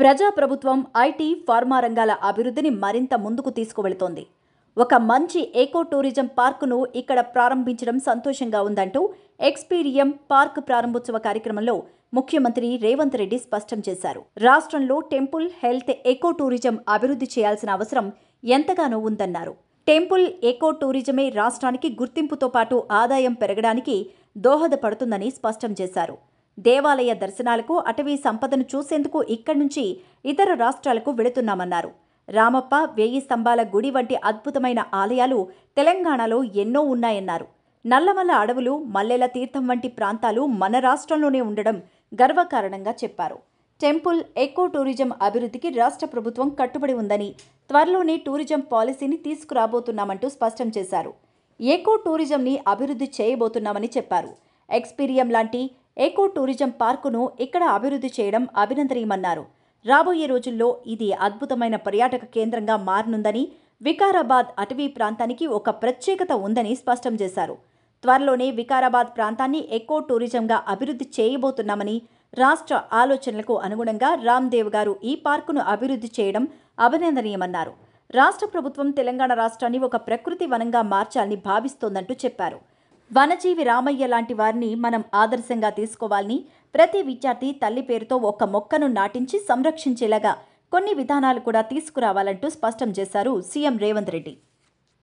ప్రజాప్రభుత్వం IT, pharma రంగాల అభివృద్ధిని మరింత ముందుకు తీసుకువెళుతోంది. ఒక మంచి ఎకో టూరిజం పార్కును ఇక్కడ ప్రారంభించడం సంతోషంగా ఉందంటూ ఎక్స్పీరియం పార్క్ ప్రారంభోత్సవ కార్యక్రమంలో ముఖ్యమంత్రి రేవంత్ రెడ్డి స్పష్టం చేశారు. రాష్ట్రంలో టెంపుల్, హెల్త్, ఎకో టూరిజం అభివృద్ధి చేయాల్సిన అవసరం ఎంతగానో ఉందన్నారు. టెంపుల్, ఎకో టూరిజమే రాష్ట్రానికి గుర్తింపుతో పాటు ఆదాయం పెరగడానికి దోహదపడుతుందని స్పష్టం చేశారు. దేవాలయ దర్శనాలకు, అటవీ సంపదను చూసేందుకు ఇక్కడి నుంచి ఇతర రాష్ట్రాలకు వెళుతున్నామన్నారు. రామప్ప, 1000 స్తంభాల గుడి వంటి అద్భుతమైన ఆలయాలు తెలంగాణలో ఎన్నో ఉన్నాయన్నారు. నల్లమల్ల అడవులు, మల్లెల తీర్థం వంటి ప్రాంతాలు మన రాష్ట్రంలోనే ఉండడం గర్వకారణంగా చెప్పారు. టెంపుల్, ఎకో టూరిజం అభివృద్ధికి రాష్ట్ర ప్రభుత్వం కట్టుబడి ఉందని, త్వరలోనే టూరిజం పాలసీని తీసుకురాబోతున్నామంటూ స్పష్టం చేశారు. ఎకో టూరిజంని అభివృద్ధి చేయబోతున్నామని చెప్పారు. ఎక్స్పీరియం లాంటి ఎకో టూరిజం పార్కును ఇక్కడ అభివృద్ధి చేయడం అభినందనీయమన్నారు. రాబోయే రోజుల్లో ఇది అద్భుతమైన పర్యాటక కేంద్రంగా మారనుందని, వికారాబాద్ అటవీ ప్రాంతానికి ఒక ప్రత్యేకత ఉందని స్పష్టం చేశారు. త్వరలోనే వికారాబాద్ ప్రాంతాన్ని ఎకో టూరిజంగా అభివృద్ధి చేయబోతున్నామని, రాష్ట్ర ఆలోచనలకు అనుగుణంగా రామ్దేవ్ గారు ఈ పార్కును అభివృద్ధి చేయడం అభినందనీయమన్నారు. రాష్ట్ర ప్రభుత్వం తెలంగాణ రాష్ట్రాన్ని ఒక ప్రకృతి వనంగా మార్చాలని భావిస్తోందంటూ చెప్పారు. వనజీవి రామయ్య లాంటి వారిని మనం ఆదర్శంగా తీసుకోవాలని, ప్రతి విద్యార్థి తల్లి పేరుతో ఒక మొక్కను నాటించి సంరక్షించేలాగా కొన్ని విధానాలు కూడా తీసుకురావాలంటూ స్పష్టం చేశారు సీఎం రేవంత్ రెడ్డి.